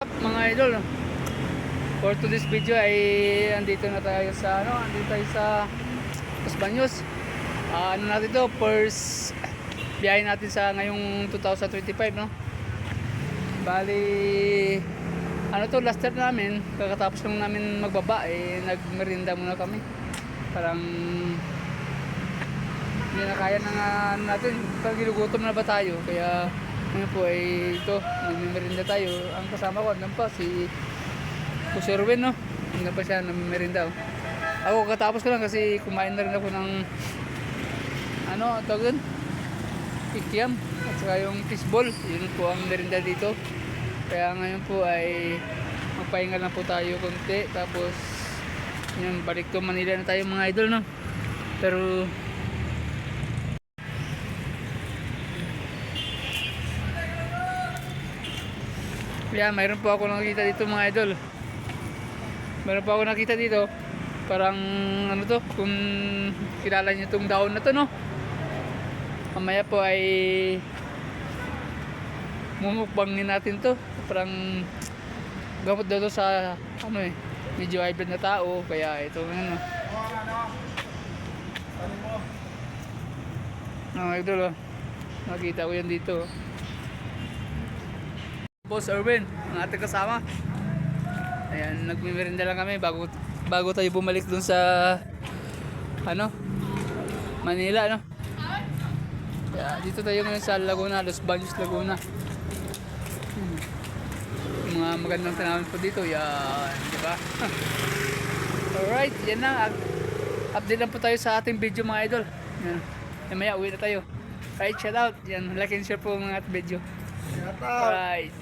Mga idol, for today's video ay andito na tayo sa andito tayo sa Los Baños. Ano natin to, first biyahe natin sa ngayong 2025, no. Bali ano to, last trip namin, kakatapos lang namin magbaba, nagmerinda muna kami. Parang hindi na kaya ng ano natin, parang ginugutom na ba tayo, kaya ngayon po ay ito, nagmimerinda tayo. Ang kasama ko, andun pa si Sir Win, no? Andun pa siya, nagmimerinda. Ako katapos ko lang kasi kumain na rin ako ng ano, tawag yun? Ikiam at saka yung fishball. Yun po ang merinda dito. Kaya ngayon po ay magpahinga lang po tayo konti. Tapos yun, balik to Manila na tayo mga idol, no? Pero mayroon po ako nakita dito mga idol. Meron po ako nakita dito. Parang ano to, kung kilala niyo itong daon na to, no? Mamaya po ay mumukbangin natin to. Parang gamot daw to sa ano medyo high blood na tao. Kaya ito ano. Idol, nakita ko yan dito. Boss Erwin, ang ating kasama. Ayan, nagmimerinda lang kami bago tayo bumalik dun sa ano, Manila, no? Kaya dito tayo ngayon sa Laguna, Los Baños, Laguna. Mga magandang tanawin po dito. Yan, di ba? Alright, yan na. Update lang po tayo sa ating video mga idol. Yan. Maya uwi na tayo. Alright, shout out. Yan, like and share po mga video. Alright.